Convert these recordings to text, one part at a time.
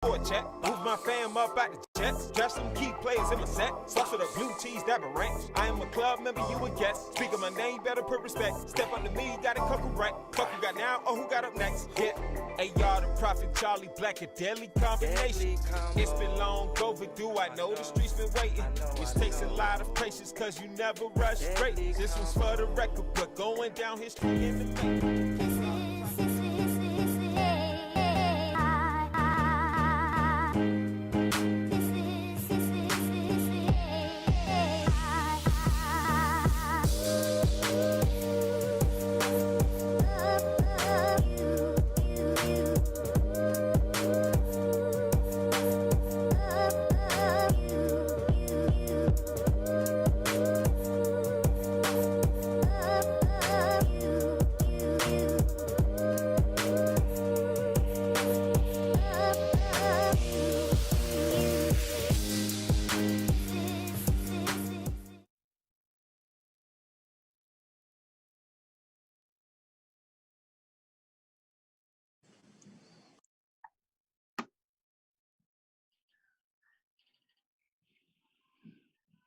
for a check. Move my fam up out the jets. Draft some key players in my set. Slush with a blue cheese, that ranch. I am a club member, you a guest. Speak of my name, better put respect. Step up to me, gotta come correct. Fuck who got now or who got up next. Yeah. AR the Prophet, Charlie Black, a deadly combination. It's been long overdue, I know the streets been waiting. Which takes a lot of patience, cause you never rush great. This was for the record, but going down history in the making.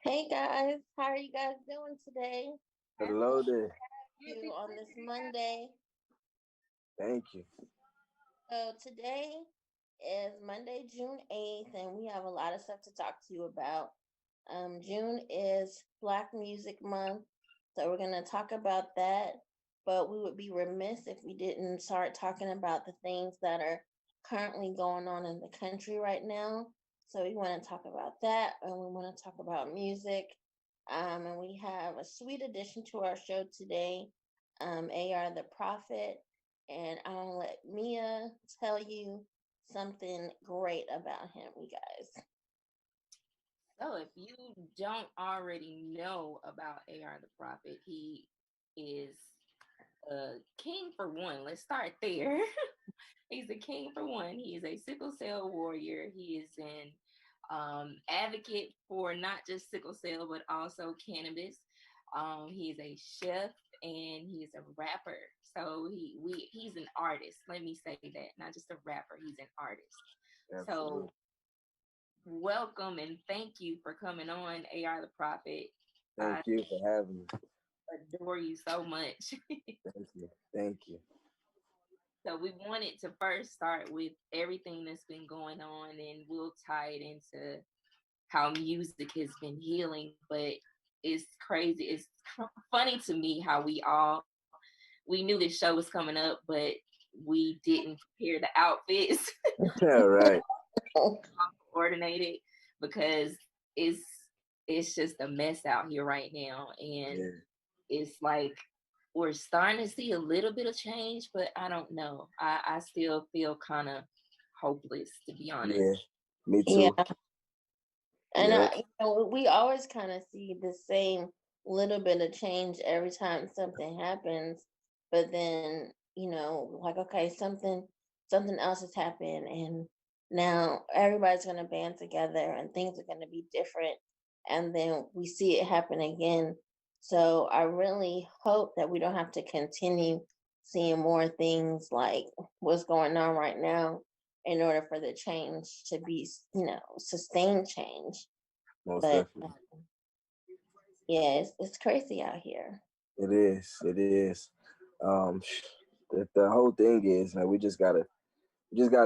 Hey guys, how are you guys doing today? Hello there. You on this Monday. Thank you. So today is Monday, June 8th, and we have a lot of stuff to talk to you about. June is Black Music Month, so we're going to talk about that. But we would be remiss if we didn't start talking about the things that are currently going on in the country right now. So we want to talk about that, and we want to talk about music. And we have a sweet addition to our show today, AR the Prophet. And I'm going to let Mia tell you something great about him, you guys. So if you don't already know about AR the Prophet, he is a king for one. Let's start there. He's a king for one. He is a sickle cell warrior. He is an advocate for not just sickle cell, but also cannabis. He is a chef and he is a rapper. So he's an artist. Let me say that, not just a rapper. He's an artist. Absolutely. So welcome and thank you for coming on, AR the Prophet. Thank you for having me. Adore you so much. Thank you. Thank you. So we wanted to first start with everything that's been going on, and we'll tie it into how music has been healing. But it's crazy. It's funny to me how we knew this show was coming up, but we didn't prepare the outfits. Yeah, right. Coordinated because it's just a mess out here right now, and Yeah. it's like we're starting to see a little bit of change, but I don't know. I still feel kind of hopeless, to be honest. Yeah. Me too. Yeah. And Yeah. we always kind of see the same little bit of change every time something happens, but then like okay, something else has happened, and now everybody's gonna band together, and things are gonna be different, and then we see it happen again. So I really hope that we don't have to continue seeing more things like what's going on right now in order for the change to be, sustained change. Most But definitely. yeah, it's crazy out here. It is. It is. Um, the whole thing is, man, we just gotta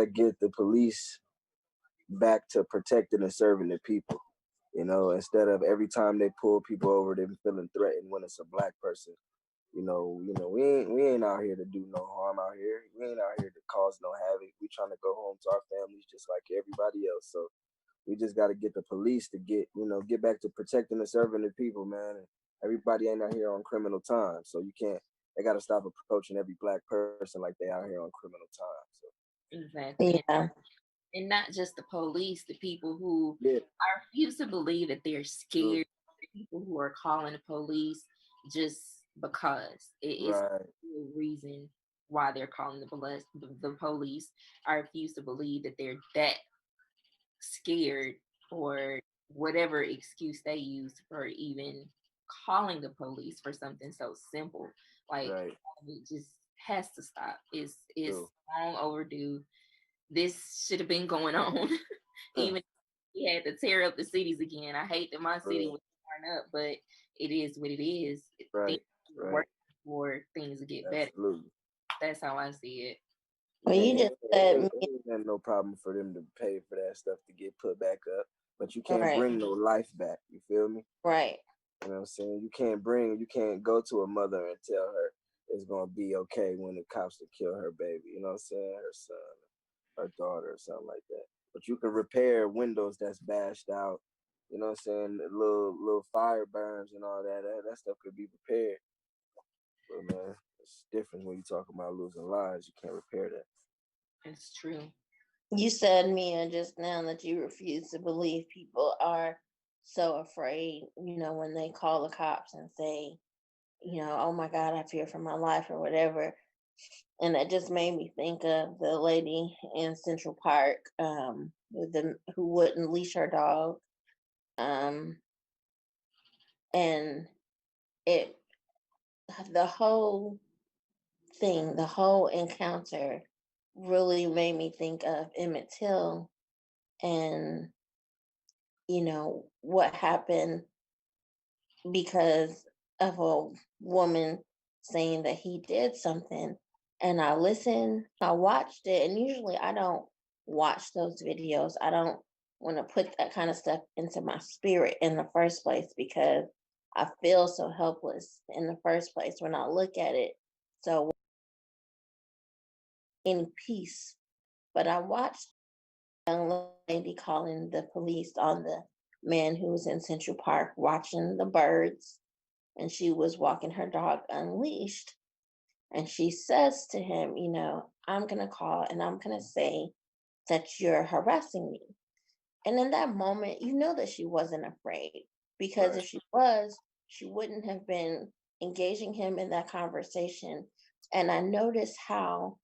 get the police back to protecting and serving the people. Instead of every time they pull people over, them feeling threatened when it's a black person. We ain't out here to do no harm out here. We ain't out here to cause no havoc. We trying to go home to our families just like everybody else. So we just got to get the police to get back to protecting and serving the people, man. And everybody ain't out here on criminal time, so you can't. They got to stop approaching every black person like they out here on criminal time. So Exactly. Yeah. And not just the police, the people who yeah, I refuse to believe that they're true. scared, the people who are calling the police just because it is Right. no reason why they're calling the police. I refuse to believe that they're that scared or whatever excuse they use for even calling the police for something so simple. Like Right. it just has to stop. It's True. long overdue. this should have been going on. Even if we had to tear up the cities again. I hate that my city Right, was torn up, but it is what it is. Things right, work right. for things to get better. Absolutely. That's how I see it. Well, Yeah, you just it said ain't, me, it ain't no problem for them to pay for that stuff to get put back up, but you can't right, bring no life back. You feel me? right. You know what I'm saying? You can't go to a mother and tell her it's gonna be okay when the cops will kill her baby. You know what I'm saying? Her son, her daughter, or something like that. But you can repair windows that's bashed out. You know what I'm saying? The little fire burns and all that. That stuff could be repaired. But man, it's different when you talk about losing lives. You can't repair that. It's true. You said, Mia, just now that you refuse to believe people are so afraid, when they call the cops and say, oh my God, I fear for my life or whatever. And that just made me think of the lady in Central Park, who wouldn't leash her dog. Um, and it, the whole thing, the whole encounter really made me think of Emmett Till and, what happened because of a woman saying that he did something. And I listened, I watched it, and usually I don't watch those videos. I don't want to put that kind of stuff into my spirit in the first place because I feel so helpless in the first place when I look at it. So in peace. But I watched a young lady calling the police on the man who was in Central Park watching the birds, and she was walking her dog unleashed. And she says to him, I'm going to call and I'm going to say that you're harassing me. And in that moment, you know that she wasn't afraid because Right. if she was, she wouldn't have been engaging him in that conversation. And I noticed how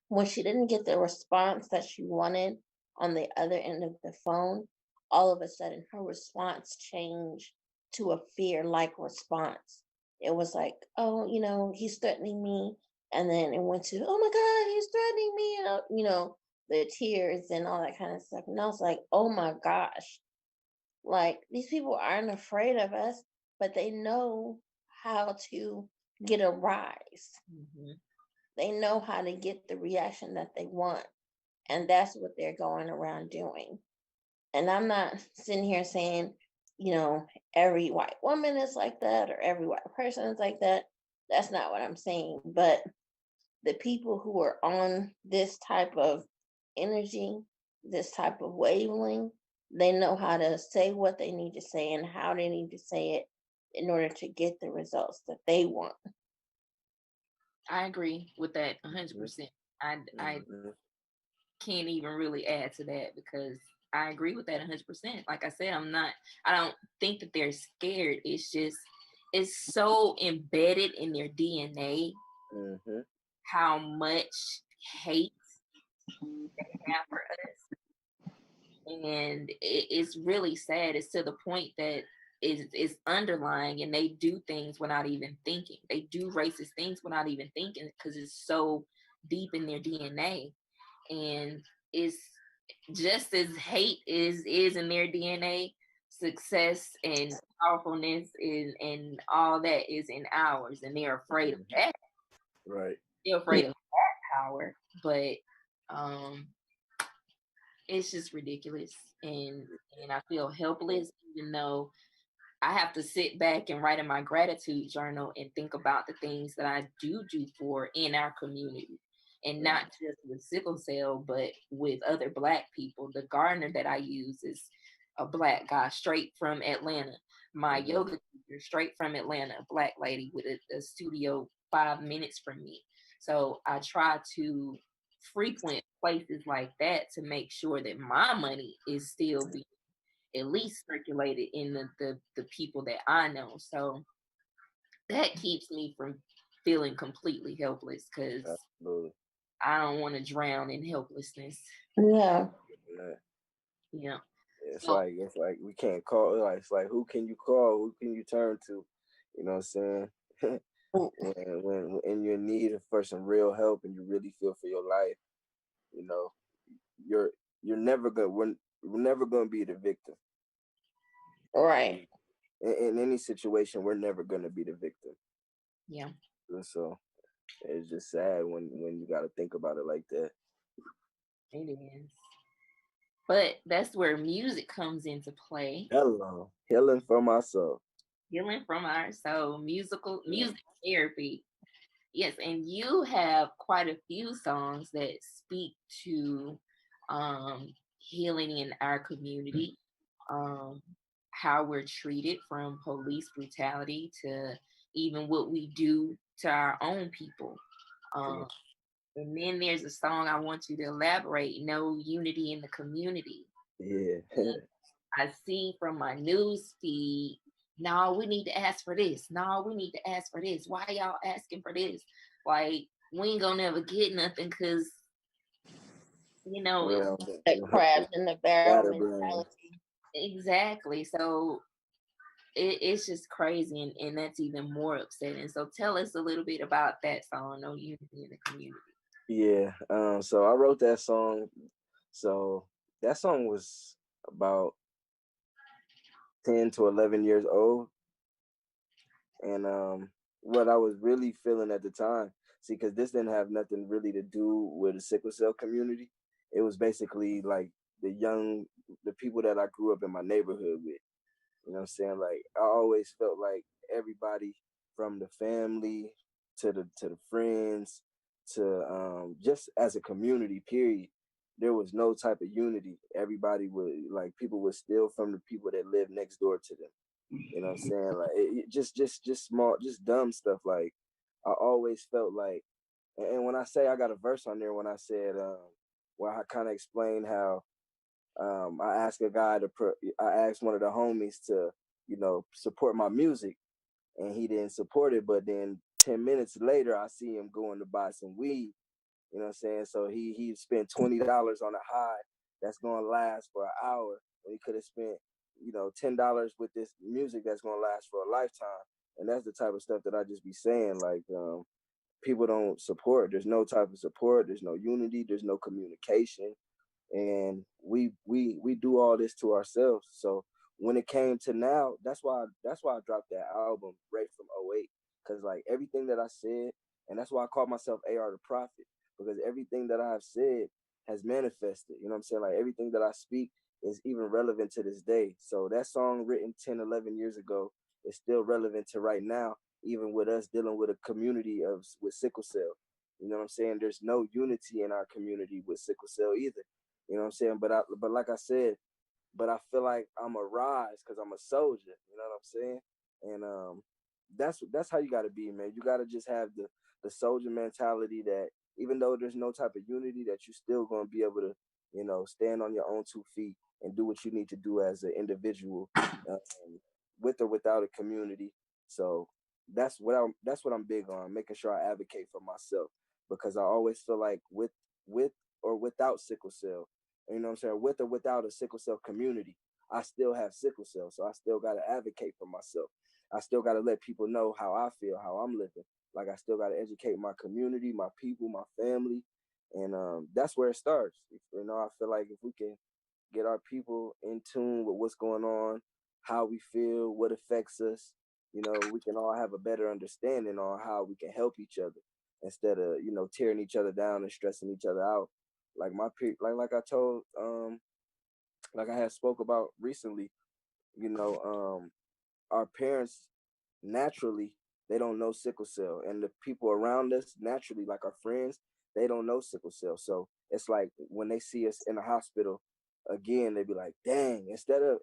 when she didn't get the response that she wanted on the other end of the phone, all of a sudden her response changed to a fear like response. It was like, oh, he's threatening me. And then it went to, oh my God, he's threatening me. And, the tears and all that kind of stuff. And I was like, oh my gosh, like these people aren't afraid of us, but they know how to get a rise. Mm-hmm. They know how to get the reaction that they want. And that's what they're going around doing. And I'm not sitting here saying, every white woman is like that or every white person is like that. That's not what I'm saying. But the people who are on this type of energy, this type of wavelength, they know how to say what they need to say and how they need to say it in order to get the results that they want. I agree with that 100%. I Mm-hmm. can't even really add to that because I agree with that 100%. Like I said, I don't think that they're scared. It's just, it's so embedded in their DNA Mm-hmm. how much hate they have for us. And it's really sad. It's to the point that it's underlying and they do things without even thinking. They do racist things without even thinking because it's so deep in their DNA. And it's just as hate is in their DNA, success and powerfulness is and all that is in ours, and they're afraid of that. Right. They're afraid of that power, but um, it's just ridiculous, and I feel helpless, even though I have to sit back and write in my gratitude journal and think about the things that I do for in our community. And not just with sickle cell, but with other Black people. The gardener that I use is a Black guy straight from Atlanta. My Mm-hmm. yoga teacher straight from Atlanta, a Black lady with a studio 5 minutes from me. So I try to frequent places like that to make sure that my money is still being at least circulated in the people that I know. So that keeps me from feeling completely helpless because Absolutely. I don't want to drown in helplessness. Yeah. Yeah. Yeah. So It's like we can't call. Like, it's like who can you call? Who can you turn to? You know what I'm saying? when you're in need for some real help and you really feel for your life, you know, you're you're never gonna we're never gonna be the victim. Right. In any situation, we're never gonna be the victim. Yeah, And so it's just sad when you got to think about it like that. it is. But that's where music comes into play. Hello, healing for my soul. Healing from our soul, Yeah, music therapy. Yes, and you have quite a few songs that speak to healing in our community, um, how we're treated from police brutality to even what we do to our own people. yeah, Um, and then there's a song I want you to elaborate, No Unity in the Community. yeah. I see from my news feed, no, we need to ask for this. No, we need to ask for this. Why y'all asking for this? Like, we ain't gonna never get nothing because, it, Well, The crabs in the barrel scatterbrain. mentality. exactly. So it's just crazy. And that's even more upsetting. So tell us a little bit about that song, No Unity in the Community. Yeah. So I wrote that song. So that song was about 10 to 11 years old, and what I was really feeling at the time. See, because this didn't have nothing really to do with the sickle cell community. It was basically like the people that I grew up in my neighborhood with. You know what I'm saying? Like I always felt like everybody from the family to the friends to just as a community, period, there was no type of unity. Everybody would like people would steal from the people that lived next door to them. You know what I'm saying? Like just small, just dumb stuff. Like I always felt like, and when I say I got a verse on there, when I said, well, I kind of explained how I asked a guy I asked one of the homies to, support my music, and he didn't support it. But then 10 minutes later, I see him going to buy some weed. You know what I'm saying? So he spent $20 on a high that's gonna last for an hour, when he could have spent, $10 with this music that's gonna last for a lifetime. And that's the type of stuff that I just be saying. Like people don't support. There's no type of support. There's no unity. There's no communication, and we do all this to ourselves. So when it came to now, that's why I dropped that album right from '08, because like everything that I said, and that's why I call myself AR the Prophet, because everything that I've said has manifested. You know what I'm saying? Like everything that I speak is even relevant to this day. So that song written 10, 11 years ago is still relevant to right now, even with us dealing with a community of with sickle cell. You know what I'm saying? There's no unity in our community with sickle cell either. You know what I'm saying? But like I said, but I feel like I'm a rise because I'm a soldier. You know what I'm saying? And that's how you got to be, man. You got to just have the soldier mentality that even though there's no type of unity, that you still gonna be able to, stand on your own 2 feet and do what you need to do as an individual, with or without a community. So that's what I'm big on, making sure I advocate for myself, because I always feel like with or without sickle cell, you know what I'm saying, with or without a sickle cell community, I still have sickle cell. So I still got to advocate for myself. I still got to let people know how I feel, how I'm living. Like I still got to educate my community, my people, my family. And that's where it starts. I feel like if we can get our people in tune with what's going on, how we feel, what affects us, we can all have a better understanding on how we can help each other instead of, tearing each other down and stressing each other out. Like like I told, like I had spoke about recently, you know, our parents naturally, they don't know sickle cell, and the people around us naturally, like our friends, they don't know sickle cell. So it's like when they see us in the hospital again, they be like, dang, instead of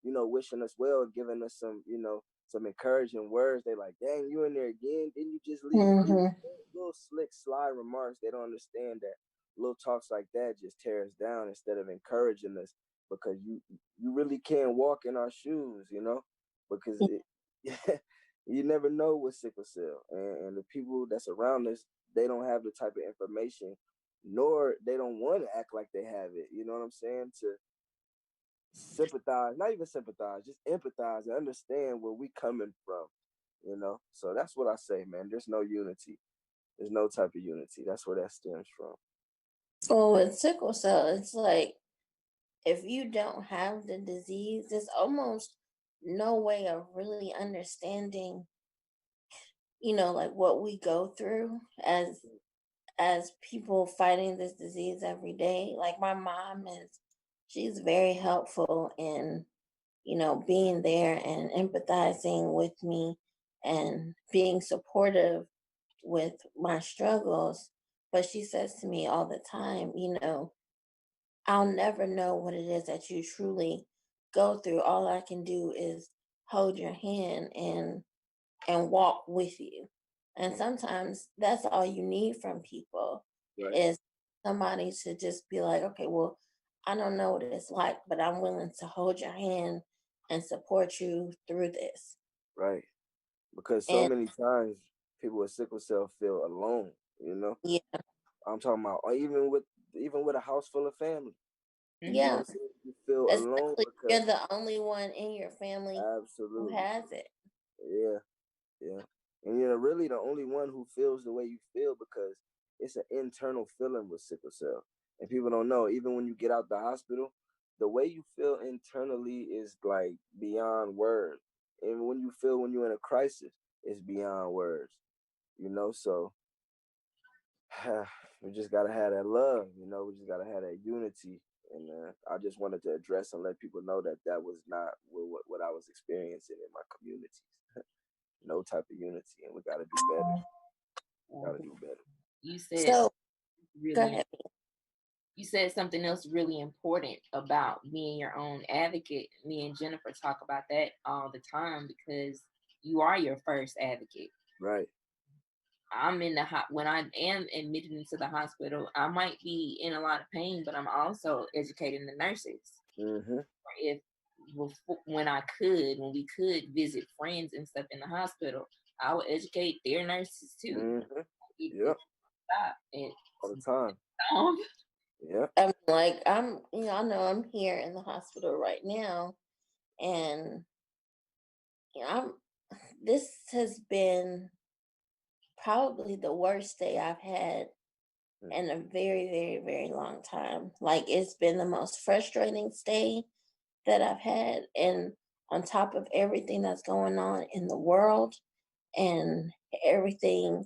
wishing us well, giving us some encouraging words, they like, dang, you in there again, didn't you just leave? Mm-hmm. Little slick sly remarks. They don't understand that little talks like that just tear us down instead of encouraging us, because you really can't walk in our shoes, because you never know with sickle cell, and the people that's around us, they don't have the type of information, nor they don't want to act like they have it. You know what I'm saying? To sympathize, not even sympathize, just empathize and understand where we coming from. So that's what I say, man. There's no unity. There's no type of unity. That's where that stems from. Well, with sickle cell, it's like if you don't have the disease, there's almost no way of really understanding, like what we go through as people fighting this disease every day. Like my mom she's very helpful in, being there and empathizing with me and being supportive with my struggles. But she says to me all the time, I'll never know what it is that you truly go through. All I can do is hold your hand and walk with you. And sometimes that's all you need from people Right. is somebody to just be like, okay, well, I don't know what it's like, but I'm willing to hold your hand and support you through this. Right. Because so And many times people with sickle cell feel alone, you know? yeah, I'm talking about or even with a house full of family. You know what yeah, I'm saying? You feel alone especially if because you're the only one in your family who absolutely. has it. Yeah. Yeah. And really the only one who feels the way you feel because it's an internal feeling with sickle cell. And people don't know, even when you get out the hospital, the way you feel internally is like beyond words. And when you feel when you're in a crisis, it's beyond words. So we just gotta have that love, we just gotta have that unity. And I just wanted to address and let people know that that was not what I was experiencing in my communities. No type of unity, and we got to do better. Got to do better. You said So go really ahead. you said something else really important about being your own advocate. Me and Jennifer talk about that all the time because you are your first advocate. Right. I'm in the when I am admitted into the hospital, I might be in a lot of pain, but I'm also educating the nurses. Mm-hmm. If when we could visit friends and stuff in the hospital, I would educate their nurses too. Mm-hmm. It Yep. stop and All the time. stop. Yep. I know I'm here in the hospital right now, and I'm. This has been probably the worst day I've had in a very, very, very long time. Like it's been the most frustrating stay that I've had, and on top of everything that's going on in the world and everything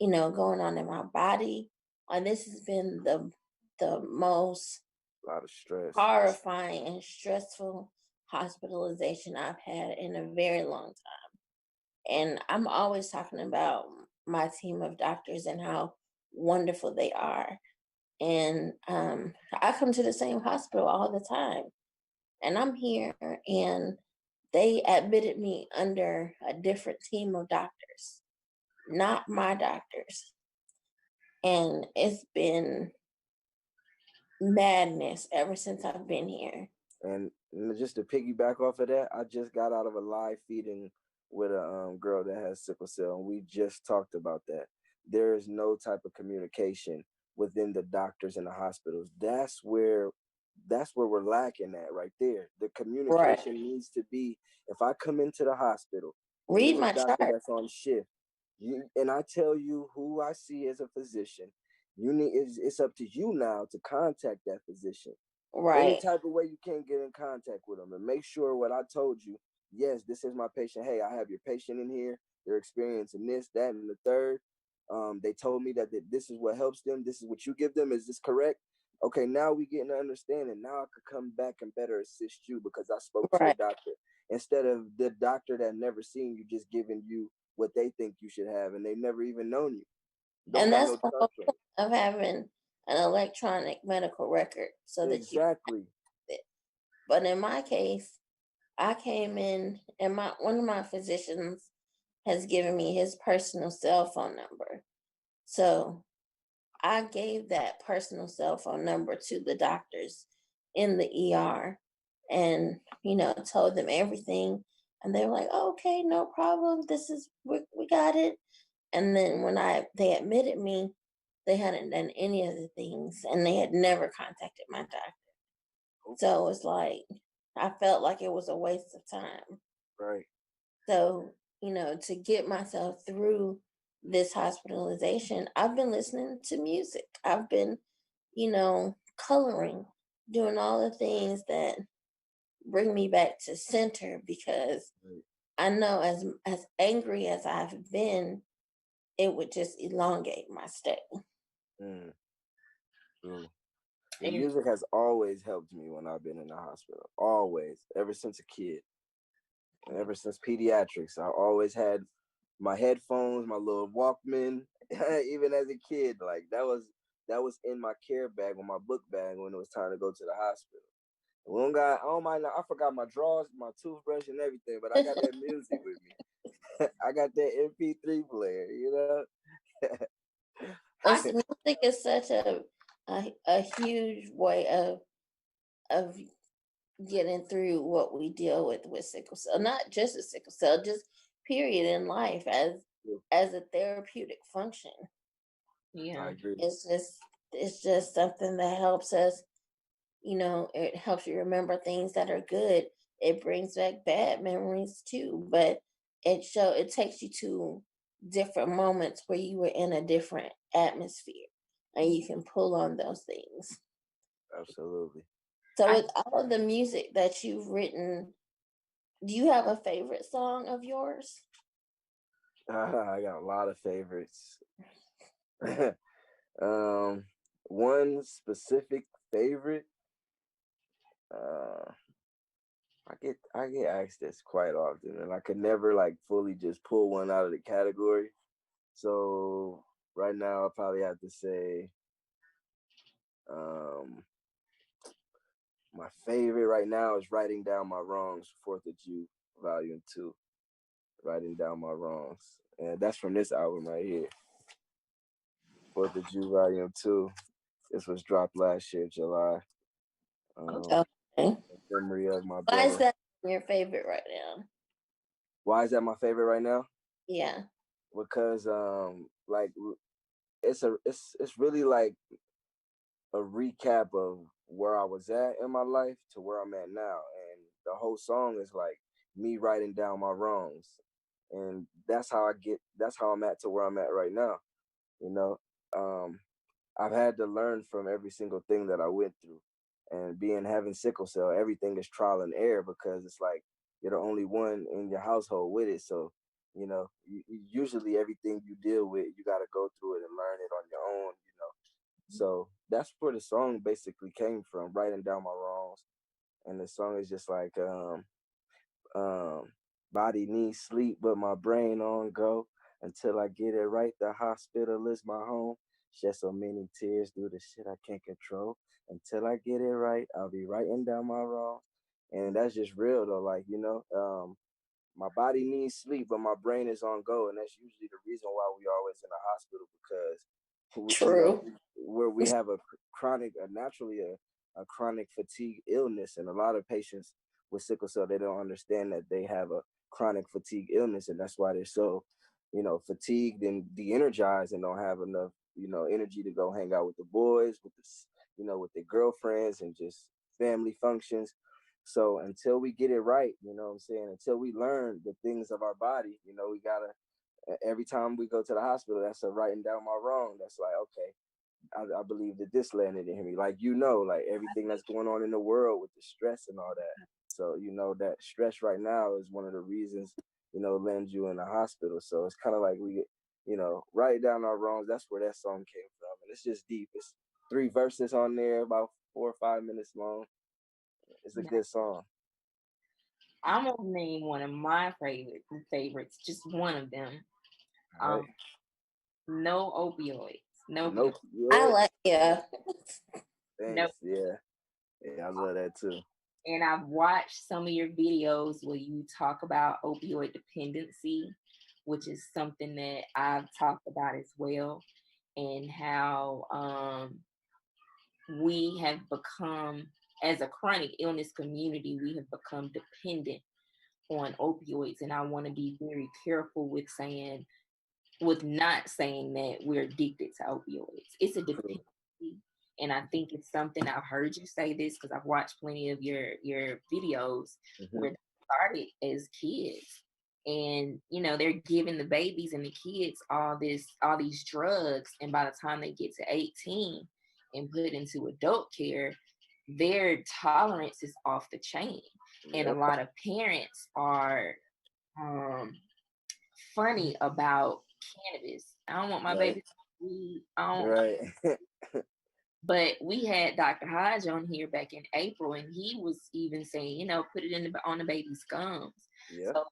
going on in my body, and this has been the most A lot of stress. horrifying and stressful hospitalization I've had in a very long time. And I'm always talking about my team of doctors and how wonderful they are. And I come to the same hospital all the time. And I'm here, and they admitted me under a different team of doctors, not my doctors. And it's been madness ever since I've been here. And just to piggyback off of that, I just got out of a live feeding with a girl that has sickle cell, and we just talked about that. There is no type of communication within the doctors and the hospitals. That's where we're lacking at right there. The Right. communication needs to be. If I come into the hospital and Read you're a my doctor chart. that's on shift, and I tell you who I see as a physician, it's up to you now to contact that physician any Right. type of way you can get in contact with them and make sure what I told you. Yes, this is my patient. Hey, I have your patient in here. They're experiencing this, that, and the third. They told me that this is what helps them. This is what you give them. Is this correct? Okay, now we get an understanding. Now I could come back and better assist you because I spoke to a Right. doctor instead of the doctor that never seen you just giving you what they think you should have, and they've never even known you. Don't And got that's no the whole trust in point of having an electronic medical record so you. that you. Exactly. But in my case, I came in and my one of my physicians has given me his personal cell phone number. So I gave that personal cell phone number to the doctors in the ER and, told them everything. And they were like, oh, okay, no problem. We got it. And then when they admitted me, they hadn't done any of the things and they had never contacted my doctor. So it's like, I felt like it was a waste of time. Right. So, to get myself through this hospitalization, I've been listening to music. I've been, coloring, doing all the things that bring me back to center, because Right. I know as angry as I've been, it would just elongate my stay. Mm, true. The And music has always helped me when I've been in the hospital. Always, ever since a kid, and ever since pediatrics. I always had my headphones, my little Walkman. Even as a kid, like that was in my care bag or my book bag when it was time to go to the hospital. One guy, oh my, I forgot my drawers, my toothbrush, and everything, but I got that music with me. I got that MP3 player, you know. It's Music is such a huge way of getting through what we deal with sickle cell. Not just a sickle cell, just period in life, as a therapeutic function. I yeah, agree. It's just something that helps us. It helps you remember things that are good. It brings back bad memories too, but it takes you to different moments where you were in a different atmosphere, and you can pull on those things. Absolutely. So I with all of the music that you've written, do you have a favorite song of yours? I got a lot of favorites. um, one specific favorite. Uh, I get asked this quite often, and I could never like fully just pull one out of the category. So right now, I probably have to say, um, my favorite right now is "Writing Down My Wrongs," Fourth of Jew, Volume 2. "Writing Down My Wrongs," and that's from this album right here, Fourth of Jew, Volume 2. This was dropped last year, July. Um, Okay. in memory of my Why is brother. that your favorite right now? Why is that my favorite right now? Yeah. Because like it's really like a recap of where I was at in my life to where I'm at now, and the whole song is like me writing down my wrongs, and that's how I'm at to where I'm at right now. You know, um, I've had to learn from every single thing that I went through. And being having sickle cell, everything is trial and error because it's like you're the only one in your household with it. So, usually everything you deal with, you got to go through it and learn it on your own. So that's where the song basically came from, writing down my wrongs. And the song is just like, um, body needs sleep, but my brain on go. Until I get it right, the hospital is my home. Shed so many tears due to shit I can't control. Until I get it right, I'll be writing down my wrongs. And that's just real though. Like, my body needs sleep, but my brain is on go. And that's usually the reason why we always in the hospital because, True. where we have a chronic, naturally a chronic fatigue illness. And a lot of patients with sickle cell, they don't understand that they have a chronic fatigue illness. And that's why they're so, fatigued and de-energized and don't have enough, energy to go hang out with the boys, with their girlfriends and just family functions. So until we get it right, what I'm saying, until we learn the things of our body, we gotta every time we go to the hospital, that's a writing down my wrong. That's like, okay, I believe that this landed in me. Like, like everything that's going on in the world with the stress and all that. So, that stress right now is one of the reasons, lands you in the hospital. So it's kind of like write down our wrongs. That's where that song came from. And it's just deep. It's 3 verses on there, about 4 or 5 minutes long. It's a yeah, good song. I'm gonna name one of my favorites, just one of them. All right. Um, no opioids, no Nope. opioids, I Yeah. like, yeah. no. Thanks. Yeah. Yeah, I love that too. And I've watched some of your videos where you talk about opioid dependency, which is something that I've talked about as well, and how we have become, as a chronic illness community, we have become dependent on opioids. And I want to be very careful with not saying that we're addicted to opioids. It's a True. dependency. And I think it's something, I've heard you say this because I've watched plenty of your videos Hmm. where they started as kids. And they're giving the babies and the kids all these drugs. And by the time they get to 18, and put into adult care, their tolerance is off the chain. And a Yep. lot of parents are um, funny about cannabis. I don't want my Right. baby to weed. I don't. Right. But we had Dr. Hodge on here back in April, and he was even saying, put it on the baby's gums. Yep. So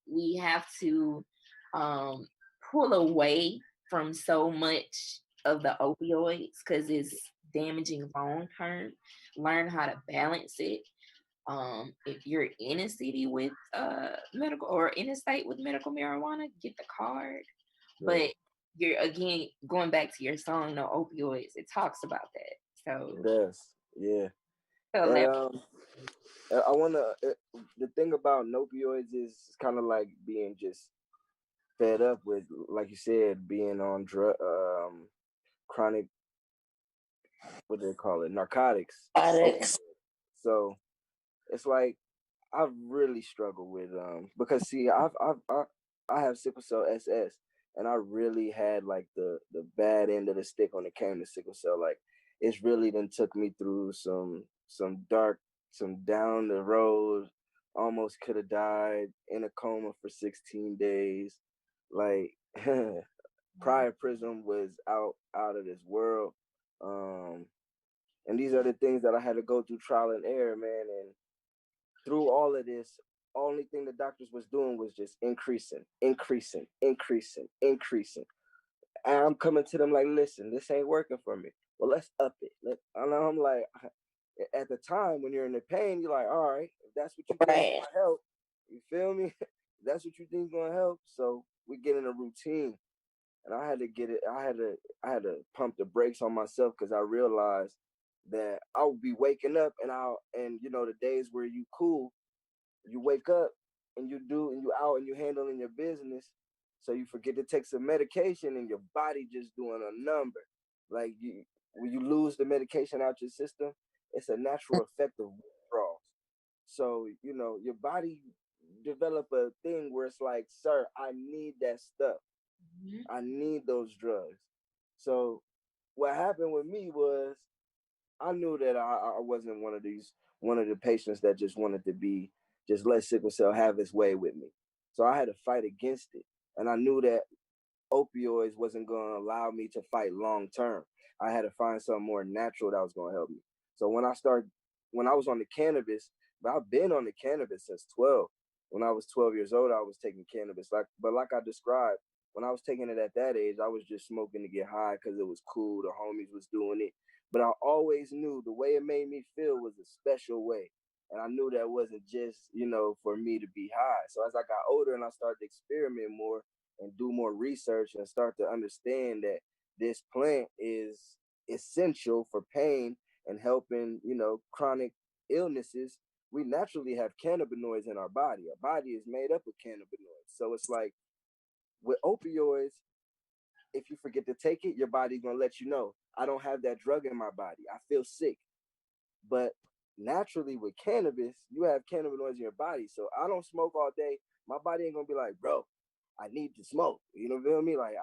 we have to um, pull away from so much of the opioids because it's damaging long term. Learn how to balance it. If you're in a city with medical or in a state with medical marijuana, get the card. Right. But you're again going back to your song, no opioids. It talks about that. So, It does. Yeah. so And let- I wanna. The thing about opioids is kind of like being just fed up with, like you said, being on chronic, what do they call it, narcotics. Addicts. So it's like I've really struggled with because see I have sickle cell SS, and I really had like the bad end of the stick when it came to sickle cell. Like it's really then took me through some dark, some down the road, almost could have died in a coma for 16 days. Like priapism was out of this world. Um and these are the things that I had to go through trial and error, man. And through all of this, only thing the doctors was doing was just increasing. And I'm coming to them like, listen, this ain't working for me. Well, let's up it. And I'm like, at the time when you're in the pain, you're like, all right, if that's what you think is Right. gonna help, you feel me? If that's what you think is gonna help. So we get in a routine, and I had to get it. I had to pump the brakes on myself because I realized that I would be waking up and the days where you cool, you wake up and you out and you handling your business, so you forget to take some medication and your body just doing a number. Like when you lose the medication out your system, it's a natural effect of withdrawals. So your body develop a thing where it's like, sir, I need that stuff. Mhm. I need those drugs. So what happened with me was I knew that I wasn't one of the patients that just wanted to be just let sickle cell have its way with me. So I had to fight against it. And I knew that opioids wasn't going to allow me to fight long term. I had to find something more natural that was going to help me. So when I was on the cannabis, but I've been on the cannabis since 12. When I was 12 years old, I was taking cannabis. Like I described, when I was taking it at that age, I was just smoking to get high because it was cool. The homies was doing it. But I always knew the way it made me feel was a special way. And I knew that wasn't just, for me to be high. So as I got older and I started to experiment more, and do more research and start to understand that this plant is essential for pain and helping, chronic illnesses. We naturally have cannabinoids in our body. Our body is made up of cannabinoids. So it's like with opioids, if you forget to take it, your body's gonna let you know, I don't have that drug in my body. I feel sick. But naturally with cannabis, you have cannabinoids in your body. So I don't smoke all day. My body ain't gonna be like, bro, I need to smoke. You know what I mean? Like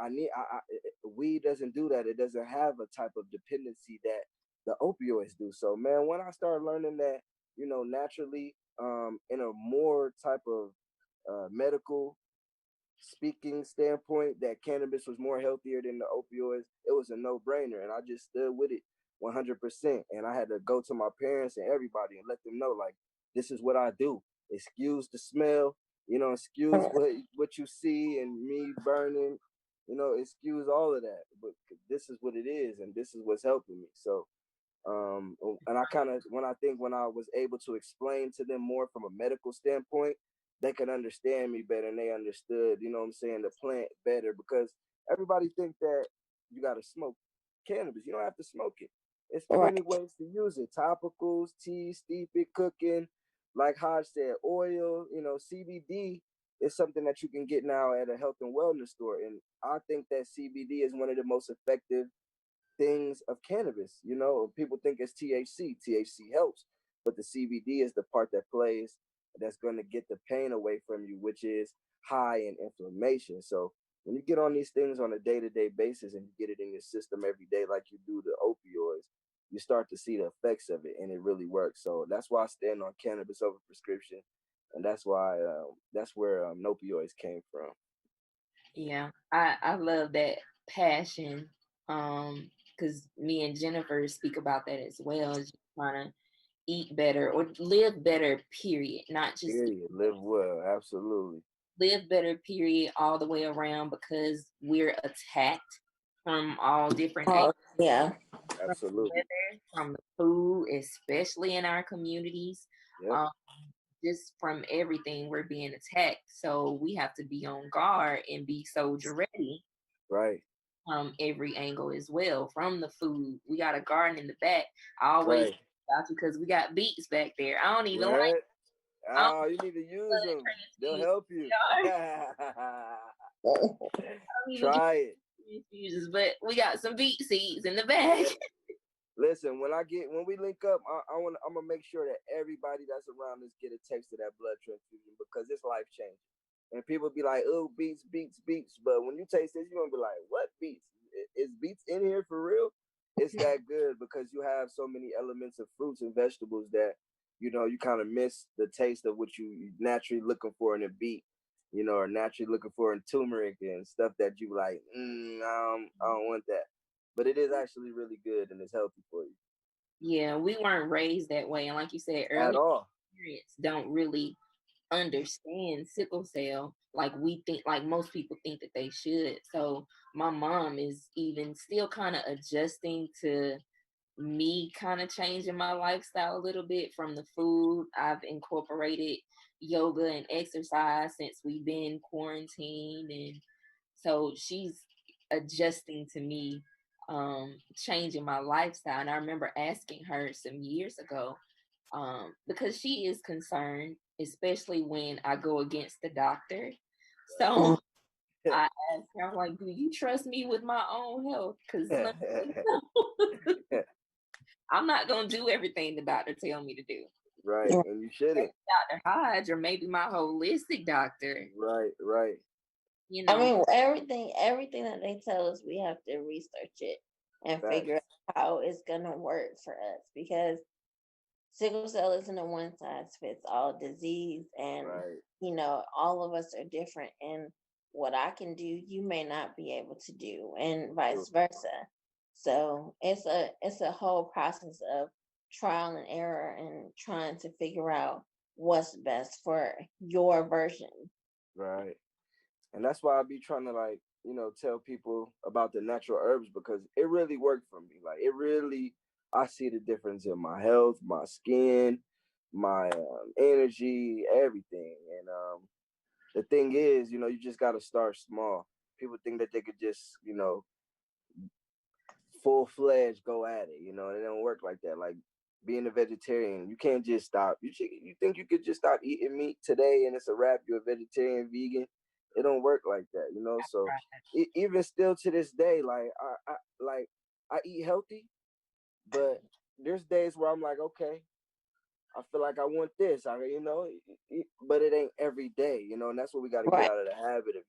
weed doesn't do that. It doesn't have a type of dependency that the opioids do. So man, when I started learning that, naturally, in a more type of medical speaking standpoint, that cannabis was more healthier than the opioids, it was a no-brainer. And I just stood with it 100%. And I had to go to my parents and everybody and let them know, like, this is what I do. Excuse the smell, excuse what you see and me burning, excuse all of that. But this is what it is, and this is what's helping me. So and I kind of when I was able to explain to them more from a medical standpoint, they could understand me better, and they understood, what I'm saying, the plant better, because everybody think that you got to smoke cannabis. You don't have to smoke it. It's plenty ways to use it: topicals, tea, steep it, cooking, like Hodge said, oil. CBD is something that you can get now at a health and wellness store, and I think that CBD is one of the most effective things of cannabis. People think it's THC. THC helps, but the CBD is the part that plays that's going to get the pain away from you, which is high in inflammation. So when you get on these things on a day-to-day basis and you get it in your system every day like you do the opioids, you start to see the effects of it, and it really works. So that's why I stand on cannabis over prescription, and that's why that's where opioids came from. Yeah, I love that passion. Because me and Jennifer speak about that as well, as trying to eat better or live better, period. Not just Period. Live well. Absolutely. live better, period, all the way around, because we're attacked from all different angles, Oh, yeah. from the Absolutely. weather, from the food, especially in our communities. Yep. Um, just from everything, we're being attacked. So we have to be on guard and be soldier ready Right. from every angle as well. From the food, we got a garden in the back. I always Right. about you because we got beets back there. I don't even like. Right. I don't Oh, you need to use blood them. They'll transfusions. help you. I don't even get Try it. transfusions, but we got some beet seeds in the bag. Listen, when we link up, I'm gonna make sure that everybody that's around us get a taste of that blood transfusion because it's life changing. And people be like, "Oh, beets, beets, beets," but when you taste this, you're gonna be like, "What beets? Is beets in here for real?" It's that good because you have so many elements of fruits and vegetables that you kind of miss the taste of what you naturally looking for in a beet, or naturally looking for in turmeric and stuff that you like. I don't want that, but it is actually really good and it's healthy for you Yeah, we weren't raised that way, and like you said at earlier, all. parents don't really understand sickle cell like we think, like most people think that they should. So my mom is even still kind of adjusting to me kind of changing my lifestyle a little bit from the food. I've incorporated yoga and exercise since we've been quarantined, and so she's adjusting to me changing my lifestyle. And I remember asking her some years ago, because she is concerned, especially when I go against the doctor. So Mm. I asked her, I'm like, do you trust me with my own health? Because Right. I'm not gonna do everything the doctor tell me to do. Yeah. And you shouldn't. Dr. Hodge or maybe my holistic doctor, Right. you I know. mean, everything that they tell us, we have to research it and figure Facts. out how it's gonna work for us because sickle cell isn't a one size fits all disease, and Right. all of us are different, and what I can do, you may not be able to do, and True. vice versa. So it's a whole process of trial and error and trying to figure out what's best for your version. Right. And that's why I be trying to tell people about the natural herbs because it really worked for me. Like it really, I see the difference in my health, my skin, my energy, everything. And the thing is, you just got to start small. People think that they could just, full fledged go at it. It don't work like that. Like being a vegetarian, you can't just stop. You think you could just stop eating meat today and it's a wrap? You're a vegetarian, vegan. It don't work like that. So even still to this day, I eat healthy, but there's days where I'm like, okay, I feel like I want this. But it ain't every day. And that's what we got to get Right. out of the habit of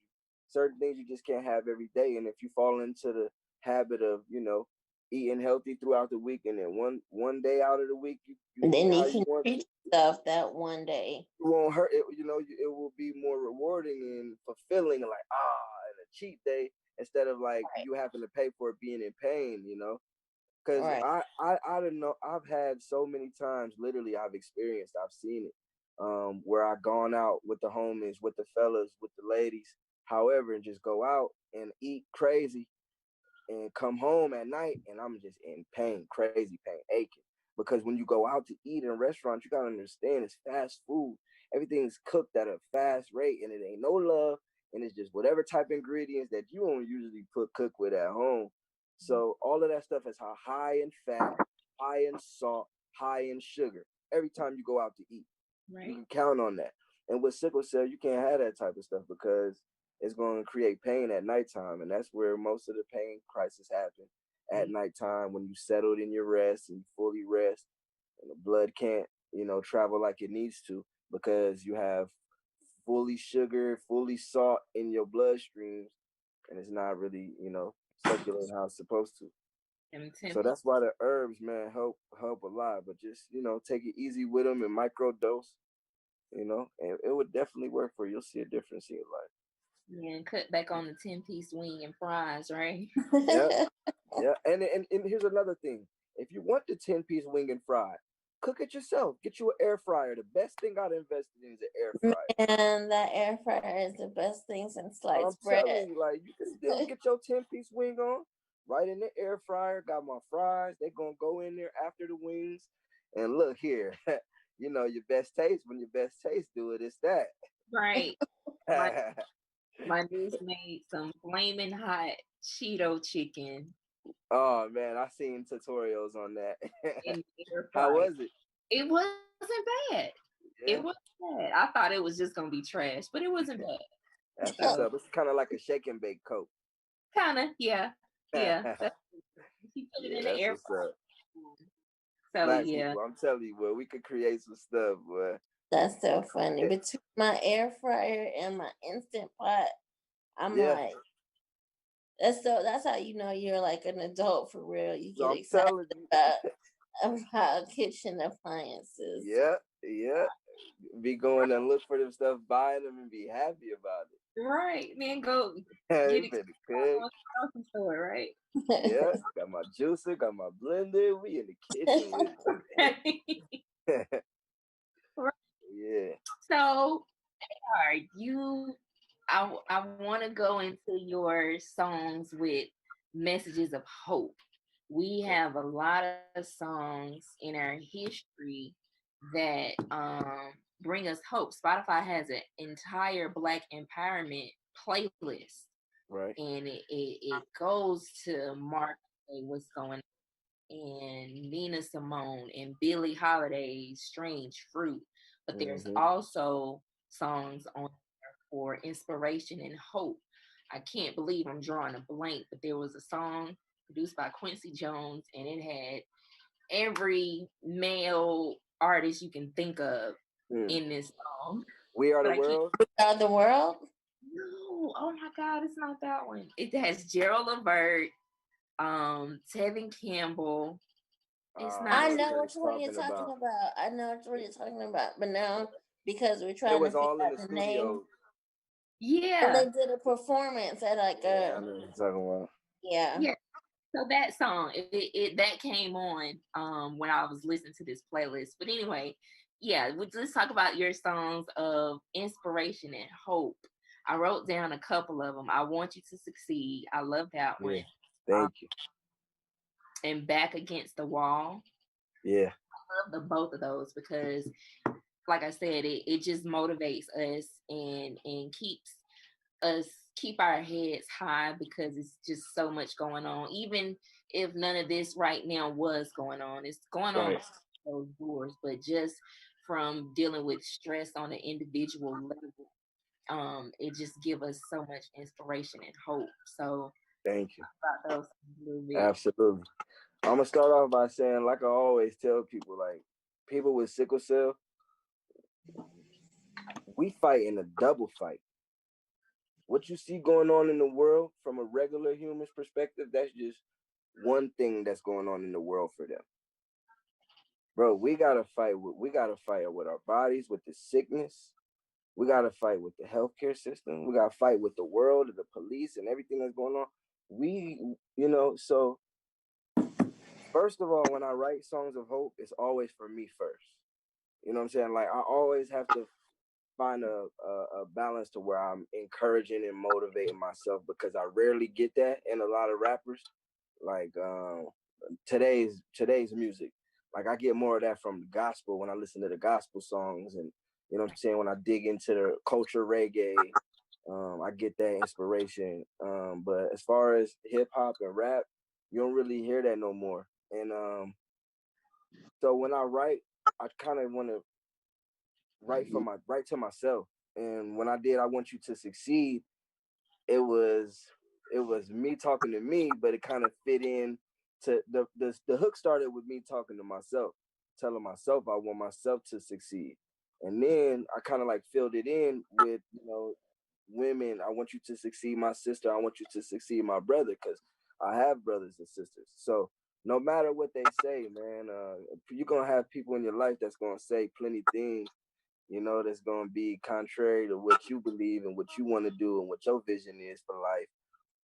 certain things you just can't have every day. And if you fall into the habit of eating healthy throughout the week, and then one day out of the week you eat Then how you you can want, treat yourself that one day. it won't hurt. It will be more rewarding and fulfilling, and and a cheat day instead of like Right. you having to pay for it being in pain. Because Right. I don't know. I've had so many times, literally, I've seen it, where I gone out with the homies, with the fellas, with the ladies, however, and just go out and eat crazy and come home at night and I'm just in pain, crazy pain, aching. Because when you go out to eat in restaurants, you gotta understand it's fast food. Everything's cooked at a fast rate and it ain't no love. And it's just whatever type of ingredients that you don't usually cook with at home. So all of that stuff is high in fat, high in salt, high in sugar. Every time you go out to eat, you Right. can count on that. And with sickle cell, you can't have that type of stuff because it's going to create pain at nighttime. And that's where most of the pain crisis happen at nighttime when you settled in your rest and you fully rest and the blood can't, travel like it needs to because you have fully sugar, fully salt in your bloodstreams and it's not really, circulating how it's supposed to. Them So 10 that's why the herbs, man, help a lot. But just take it easy with them and micro dose, and it would definitely work for you. You'll see a difference in your life. Yeah, and cut back on the 10-piece wing and fries, right? Yeah, yeah. And here's another thing: if you want the 10-piece wing and fry, cook it yourself. Get you an air fryer. The best thing I've invested in is an air fryer. Man, that air fryer is the best thing since I'm sliced bread. telling you, like you can still get your 10-piece wing on right in the air fryer. Got my fries. They're gonna go in there after the wings. And look here, your best taste when your best taste do it. It's that. Right. My my niece made some flaming hot Cheeto chicken Oh man, I seen tutorials on that. in the air How fryer. was it? It wasn't bad. Yeah, It wasn't bad. I thought it was just gonna be trash, but it wasn't bad. that's what's So up. It's kind of like a shake and bake Coke. kind of, yeah, yeah. Yeah, She put it in the that's air what's fryer. up. So Black yeah, people, I'm telling you, boy, we could create some stuff, boy. That's so funny. Between my air fryer and my instant pot, I'm Yeah, like, that's how you know you're like an adult for real. You so get I'm excited telling you. about kitchen appliances. Yeah, yeah. Be going and look for them stuff, buying them, and be happy about right. Then go it. get You it better cook. from the grocery store, right? Yeah, got my juicer, got my blender. We in the kitchen with it. Right. Yeah. So, are you? I want to go into your songs with messages of hope. We have a lot of songs in our history that bring us hope. Spotify has an entire Black empowerment playlist, Right. and it goes to Mark what's going on, and Nina Simone and Billie Holiday's Strange Fruit. But there's Mm-hmm. also songs on there for inspiration and hope. I can't believe I'm drawing a blank, but there was a song produced by Quincy Jones, and it had every male artist you can think of in this song. We Are But the I can't. World. The world. No, oh my God, it's not that one. It has Gerald Levert, Tevin Campbell. It's not. I what know you're which one you're talking about. I know which one you're talking about. But now, because we're It trying to was figure all in out the the name, studio. so they Yeah, did a performance at like Yeah, I know what you're talking about. yeah. yeah. So that song, that came on when I was listening to this playlist. But anyway, yeah, let's talk about your songs of inspiration and hope. I wrote down a couple of them. I Want You to Succeed. I love that one. Yeah. Thank you. And Back Against the Wall. Yeah. I love both of those because, like I said, it just motivates us and keep our heads high because it's just so much going on. Even if none of this right now was going on, it's going on Right. those doors, but just from dealing with stress on an individual level, it just give us so much inspiration and hope. So Thank you. about those a little bit. Absolutely. I'm gonna start off by saying, like I always tell people, like people with sickle cell, we fight in a double fight. What you see going on in the world from a regular human's perspective, that's just one thing that's going on in the world for them. Bro, we gotta fight with our bodies, with the sickness. We gotta fight with the healthcare system. We gotta fight with the world and the police and everything that's going on. So first of all, when I write songs of hope, it's always for me first. You know what I'm saying? Like I always have to find a balance to where I'm encouraging and motivating myself because I rarely get that in a lot of rappers. Like today's music. Like I get more of that from the gospel when I listen to the gospel songs, and you know what I'm saying, when I dig into the culture reggae, I get that inspiration. But as far as hip hop and rap, you don't really hear that no more. And so when I write, I kind of want to write to myself. And when I did I Want You to Succeed, it was me talking to me, but it kind of fit in to the hook started with me talking to myself, telling myself I want myself to succeed. And then I kind of like filled it in with, women. I want you to succeed, my sister. I want you to succeed, my brother, because I have brothers and sisters. So no matter what they say, man, you're gonna have people in your life that's gonna say plenty things, that's gonna be contrary to what you believe and what you want to do and what your vision is for life.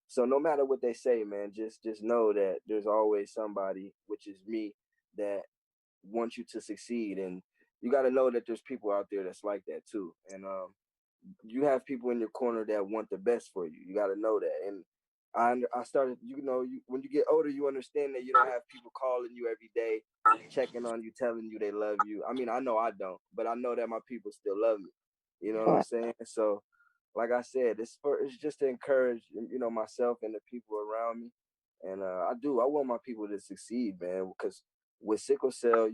So no matter what they say, man, just know that there's always somebody, which is me, that wants you to succeed. And you got to know that there's people out there that's like that too. And you have people in your corner that want the best for you. You got to know that. And I started, when you get older, you understand that you don't have people calling you every day, checking on you, telling you they love you. I mean, I know I don't, but I know that my people still love me. You know what I'm saying? So, like I said, it's just to encourage, myself and the people around me. And I want my people to succeed, man, because with sickle cell,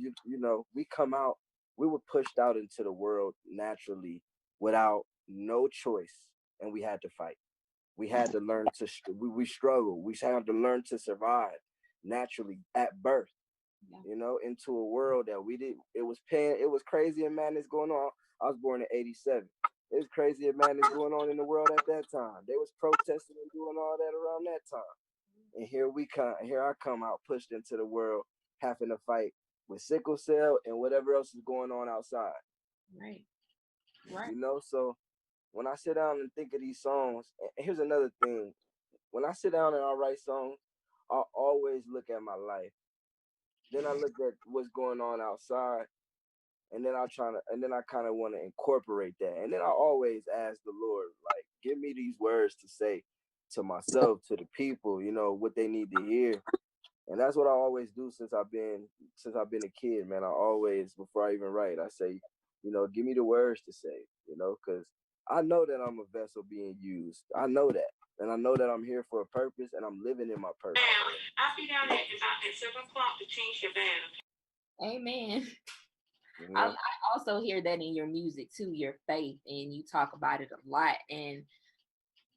we come out, we were pushed out into the world naturally without no choice, and we had to fight. We had to learn to we struggle. We had to learn to survive naturally at birth. Into a world that we did. It was crazy and madness going on. I was born in '87. It was crazy and madness going on in the world at that time. They was protesting and doing all that around that time. And here I come out pushed into the world, having to fight with sickle cell and whatever else is going on outside. Right. So when I sit down and think of these songs, and here's another thing. When I sit down and I write songs, I always look at my life. Then I look at what's going on outside, and then I kind of want to incorporate that. And then I always ask the Lord, like, give me these words to say to myself, to the people, what they need to hear. And that's what I always do since I've been a kid, man. I always, before I even write, I say, give me the words to say, because I know that I'm a vessel being used. I know that. And I know that I'm here for a purpose, and I'm living in my purpose. I'll be down at 7 o'clock to change your banner. Amen. I also hear that in your music too, your faith, and you talk about it a lot. And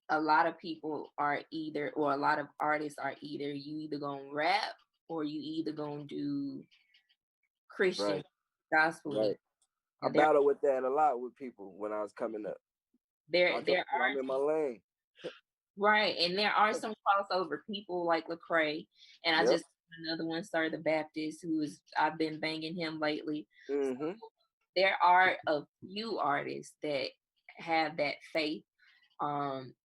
a lot of people are a lot of artists are you either gonna rap or you either gonna do Christian gospel. Right. I battle with that a lot with people when I was coming up. I'm in my lane. Right, and there are some crossover people like Lecrae, and I just another one, Sir the Baptist, I've been banging him lately. Mm-hmm. So there are a few artists that have that faith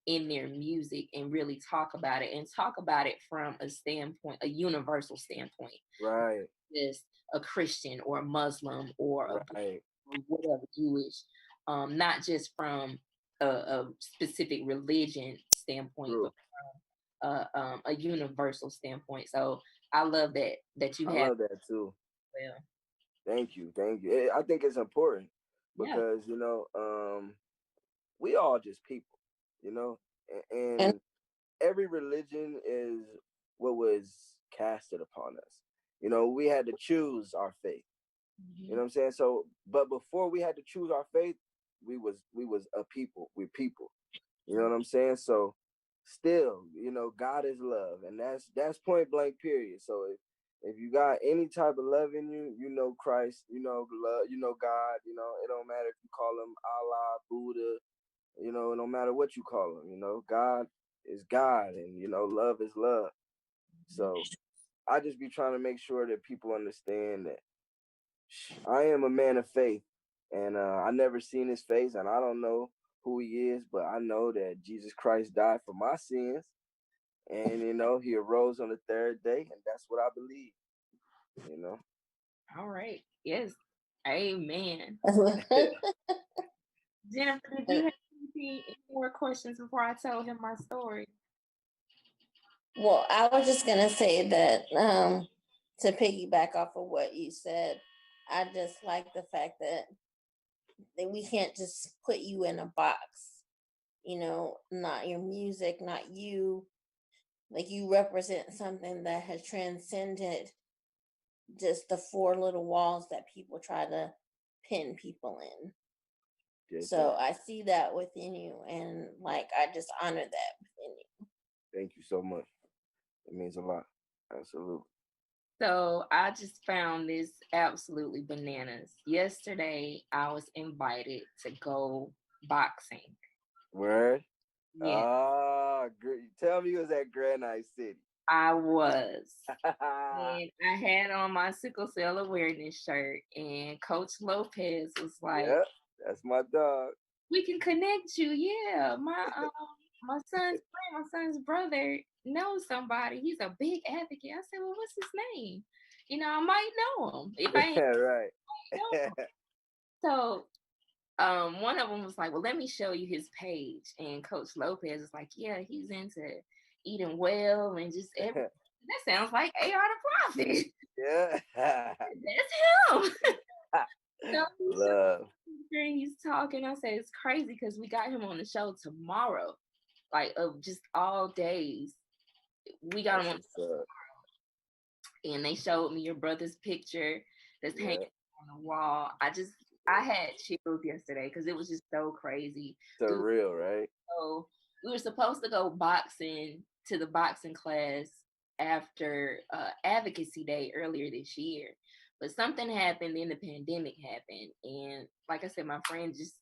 in their music and really talk about it from a standpoint, a universal standpoint. Right. Just a Christian or a Muslim or whatever Jewish, not just from a specific religion standpoint, but from a universal standpoint. So I love that you have. I love that too. Well, thank you. I think it's important because we all just people, and every religion is what was casted upon us. We had to choose our faith. You know what I'm saying? So, but before we had to choose our faith, we was a people. We're people. You know what I'm saying? So, still, God is love, and that's point blank. Period. So if you got any type of love in you, Christ, love, God. It don't matter if you call him Allah, Buddha. It don't matter what you call him. God is God, and love is love. So I just be trying to make sure that people understand that I am a man of faith, and I never seen his face, and I don't know who he is, but I know that Jesus Christ died for my sins, and he arose on the third day, and that's what I believe. All right. Yes. Amen. Jennifer, did you have any more questions before I tell him my story? Well, I was just gonna say that to piggyback off of what you said, I just like the fact that we can't just put you in a box. Not your music, not you. Like, you represent something that has transcended just the four little walls that people try to pin people in. So I see that within you, and I just honor that within you. Thank you so much. It means a lot. Absolutely. So I just found this absolutely bananas. Yesterday, I was invited to go boxing. Word. Yeah, Tell me you was at Granite City. I was. And I had on my sickle cell awareness shirt, and Coach Lopez was like, Yep, that's my dog. "We can connect you." Yeah, my son's friend, my son's brother knows somebody. He's a big advocate. I said, "Well, what's his name? I might know him if I ain't Right. know him." So one of them was like, "Well, let me show you his page." And Coach Lopez is like, "Yeah, he's into eating well and just everything." That sounds like AR the Prophet. Yeah. That's him. So Love. he's talking. I said it's crazy because we got him on the show tomorrow, like of just all days. We got him on, That's what's up. and they showed me your brother's picture that's Yeah. hanging on the wall. I had chills yesterday because it was just so crazy. Surreal, right? So we were supposed to go boxing to the boxing class after advocacy day earlier this year, but something happened, then the pandemic happened, and like I said, my friend just,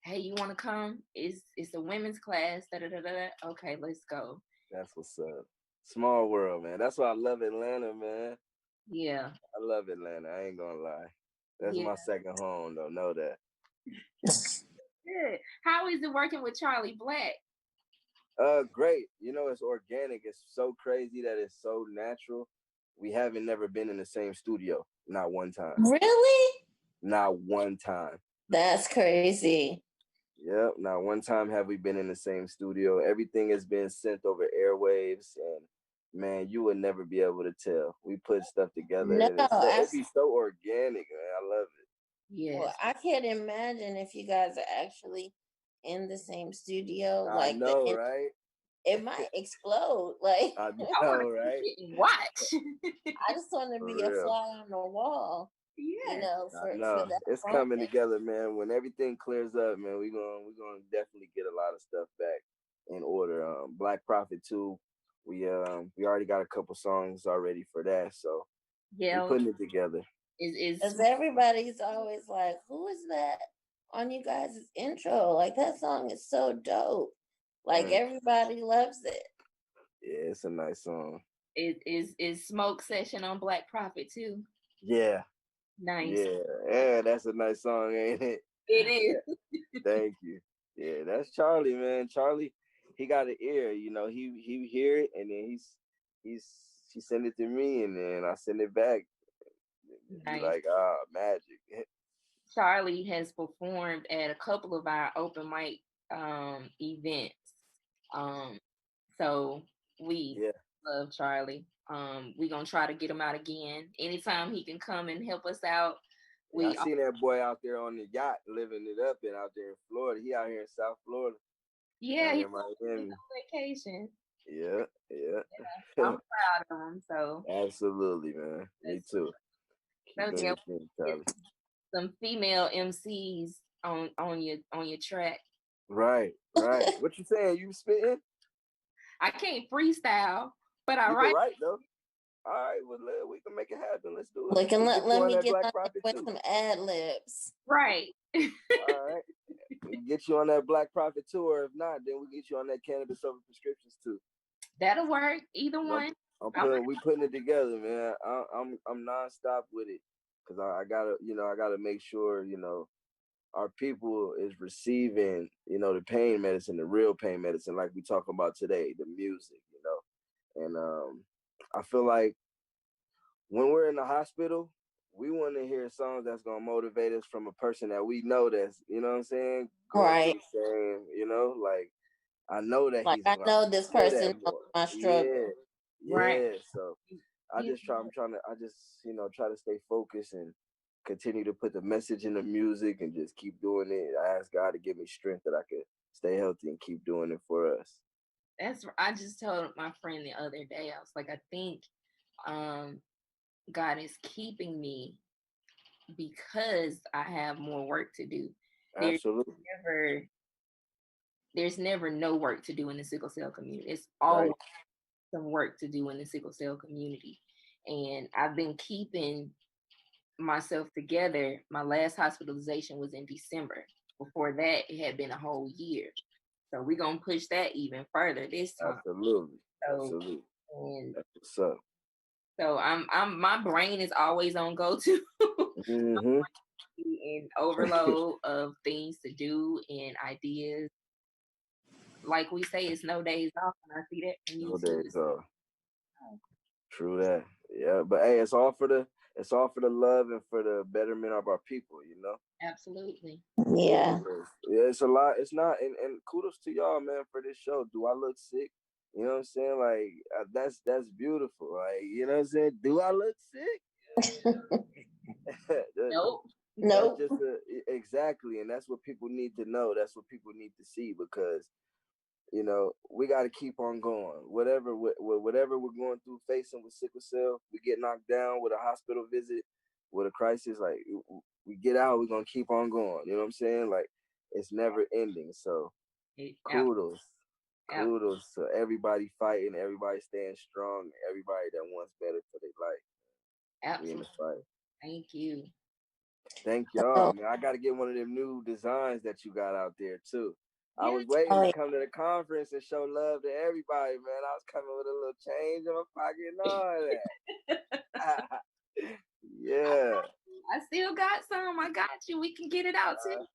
"Hey, you want to come? It's a women's class, da da da da." Okay, let's go. That's what's up. Small world, man. That's why I love Atlanta, man. Yeah. I love Atlanta. I ain't gonna lie. That's Yeah. my second home, though. Know that. Good. How is it working with Charlie Black? Great. It's organic. It's so crazy that it's so natural. We haven't never been in the same studio. Not one time. Really? Not one time. That's crazy. Yep. Not one time have we been in the same studio. Everything has been sent over airwaves, and man, you would never be able to tell. We put stuff together, No, and it'd be so organic, man. I love it. Yes. well, I can't imagine if you guys are actually in the same studio. I Like know, right? it might explode. Like I I want know, to right? sit and watch. I just want to For be a real. fly on the wall. Yeah. For No, that it's moment. coming together, man. When everything clears up, man, we're gonna definitely get a lot of stuff back in order. Black Prophet 2, we already got a couple songs already for that, so Yeah. we're putting it together. Is Because everybody's always like, "Who is that on you guys' intro? Like that song is so dope. Like everybody loves it." Yeah, it's a nice song. is Smoke Session on Black Prophet too? Yeah, Nice. yeah, that's a nice song, ain't it? It is. Thank you. Yeah, that's Charlie, man. Charlie, he got an ear. He hear it, and then he send it to me, and then I send it back. Be Nice. like, magic. Charlie has performed at a couple of our open mic events. So we love Charlie. We're gonna try to get him out again. Anytime he can come and help us out. I seen that boy out there on the yacht living it up and out there in Florida. He out here in South Florida. Yeah, he's on vacation. Yeah. I'm proud of him. So absolutely, man. Me too. Keep doing your thing, Charlie. Some female MCs on your track. Right. What you saying? You spitting? I can't freestyle, but I you write. Can write though. All right, well, we can make it happen. Let's do it. Look, and let me get on with some ad libs. Right. All right. We can get you on that Black Prophet tour. If not, then we'll get you on that Cannabis Over Prescriptions too. That'll work. Either one. We putting it together, man. I'm nonstop with it because I gotta make sure our people is receiving the pain medicine, the real pain medicine, like we talk about today, the music, and I feel like when we're in the hospital, we want to hear songs that's gonna motivate us from a person that we know that's what I'm saying, right? Same, like I know that like I know this person knows my struggle. Yeah. Right. So I just try to stay focused and continue to put the message in the music and just keep doing it. I ask God to give me strength that I could stay healthy and keep doing it for us. I just told my friend the other day, I was like, I think God is keeping me because I have more work to do. Absolutely. There's never no work to do in the sickle cell community. It's always some work to do in the sickle cell community. And I've been keeping myself together. My last hospitalization was in December. Before that, it had been a whole year. So we're gonna push that even further this time. Absolutely. So Absolutely. and That's what's up. so I'm my brain is always on go to Mm-hmm. in overload of things to do and ideas. Like we say, it's no days off, and I see that from you No too. days off. True that. Yeah, but hey, it's all for the love and for the betterment of our people, you know. Absolutely. Yeah. Yeah, it's a lot. It's not, and kudos to y'all, man, for this show. Do I look sick? You know what I'm saying? Like that's beautiful. Like, you know what I'm saying? Do I look sick? Nope. That's Nope. just exactly, and that's what people need to know. That's what people need to see because we got to keep on going. Whatever we're going through, facing with sickle cell, we get knocked down with a hospital visit, with a crisis. Like we get out, we're gonna keep on going. You know what I'm saying? Like it's never ending. So kudos, kudos to everybody fighting, everybody staying strong, everybody that wants better for their life. We in the Absolutely. fight. Thank you. Thank y'all, man. I got to get one of them new designs that you got out there too. I was waiting Oh, to yeah. come to the conference and show love to everybody, man. I was coming with a little change in my pocket and all that. Yeah. I still got some. I got you. We can get it out too.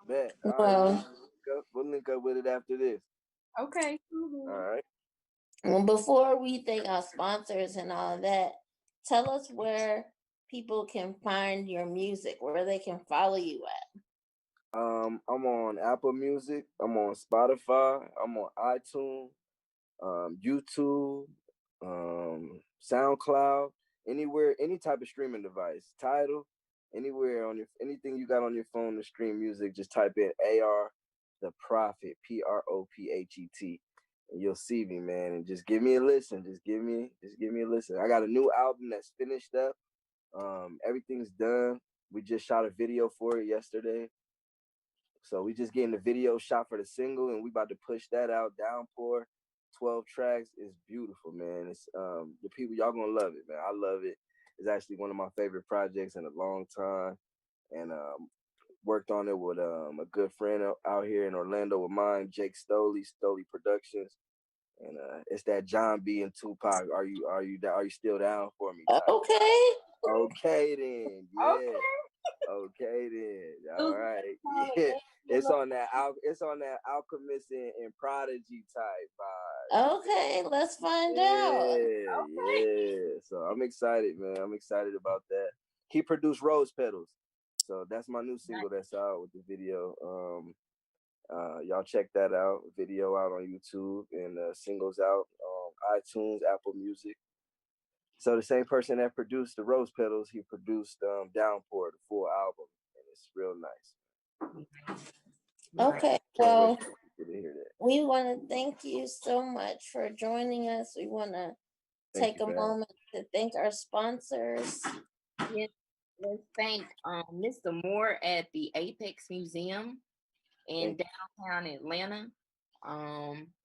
Bet. All right. Well, We'll link up with it after this. Okay. All right. well, before we thank our sponsors and all that, tell us where people can find your music, where they can follow you at. I'm on Apple Music. I'm on Spotify. I'm on iTunes, YouTube, SoundCloud, anywhere, any type of streaming device, Tidal, anywhere on anything you got on your phone to stream music, just type in AR the Prophet, Prophet, and you'll see me, man. And just give me a listen. Just give me a listen. I got a new album that's finished up. Everything's done. We just shot a video for it yesterday. So we just getting the video shot for the single, and we about to push that out. Downpour, 12 tracks. It's beautiful, man. It's the people, y'all gonna love it, man. I love it. It's actually one of my favorite projects in a long time, and worked on it with a good friend out here in Orlando with mine, Jake Stoley Productions, and it's that John B and Tupac. Are you still down for me? Type. Okay. Okay then, yeah. Okay then, all right. Yeah, it's on that Alchemist and Prodigy type vibe. Okay, let's find out. Yeah. So I'm excited, man. I'm excited about that. He produced Rose Petals, so that's my new single that's out with the video. Y'all check that out. Video out on YouTube and singles out on iTunes, Apple Music. So the same person that produced the Rose Petals, he produced Downpour, the full album, and it's real nice. Okay, Can't well, wait for people to hear that. we want to thank you so much for joining us. We want to take a moment to thank our sponsors. Yes, let's thank Mr. Moore at the Apex Museum in downtown Atlanta.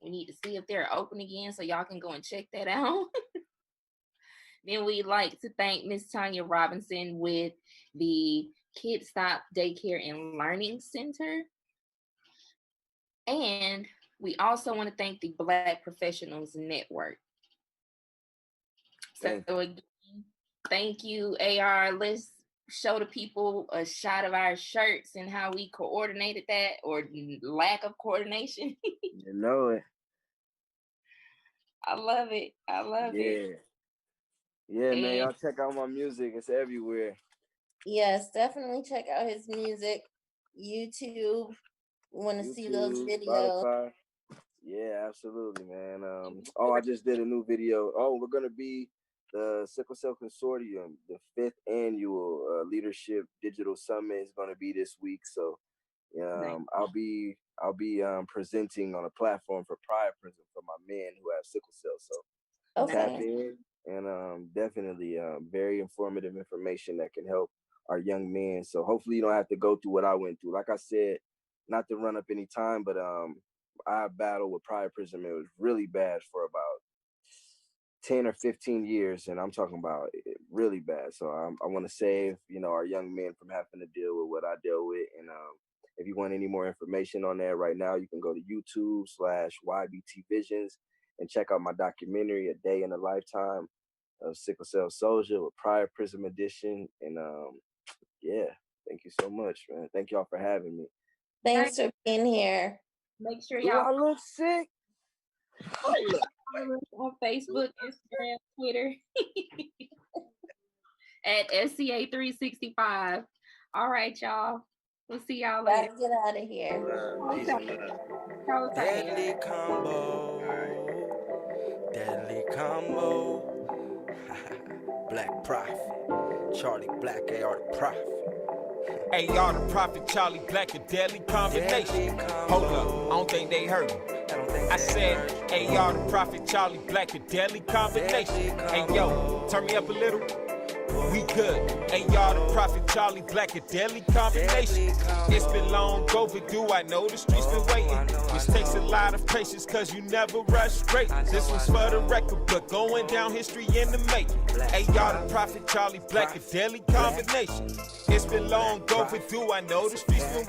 We need to see if they're open again so y'all can go and check that out. Then we'd like to thank Miss Tanya Robinson with the Kid Stop Daycare and Learning Center. And we also want to thank the Black Professionals Network. So again, thank you, AR. Let's show the people a shot of our shirts and how we coordinated that, or lack of coordination. You know it. I love it. I love it. Yeah, man. Y'all check out my music. It's everywhere. Yes, definitely check out his music. YouTube. We want to see those videos. Spotify. Yeah, absolutely, man. I just did a new video. Oh, we're gonna be the Sickle Cell Consortium. The 5th annual Leadership Digital Summit is gonna be this week. So, I'll be presenting on a platform for Priapism for my men who have sickle cell. So tap in, and definitely very informative information that can help our young men. So hopefully you don't have to go through what I went through. Like I said, not to run up any time, but I battled with priapism. It was really bad for about 10 or 15 years, and I'm talking about it really bad. So I want to save our young men from having to deal with what I deal with, and If you want any more information on that right now, you can go to YouTube/YBT Visions and check out my documentary, A Day in the Lifetime of Sickle Cell Soldier with Prior Prism Edition. And yeah, thank you so much, man. Thank y'all for having me. Thanks for being here. Make sure Do y'all I look sick? follow us on Facebook, Instagram, Twitter at SCA365. All right, y'all. We'll see y'all later. Gotta get out of here. Peace and love. Call us out. Deadly combo. Deadly combo. Black Prophet. Charlie Black, AR the Prophet. AR the Prophet, Charlie Black, a deadly combination. Hold up, I don't think they heard me. I said, AR the Prophet, Charlie Black, a deadly combination. Hey yo, turn me up a little. We good. AR the Prophet, Charlie Black, a deadly combination. It's been long overdue, I know the streets been waiting. Which takes a lot of patience, cause you never rush straight. This one's for the record, but going down history in the making. AR the Prophet, Charlie Black, a deadly combination. It's been long overdue, I know the streets been waiting.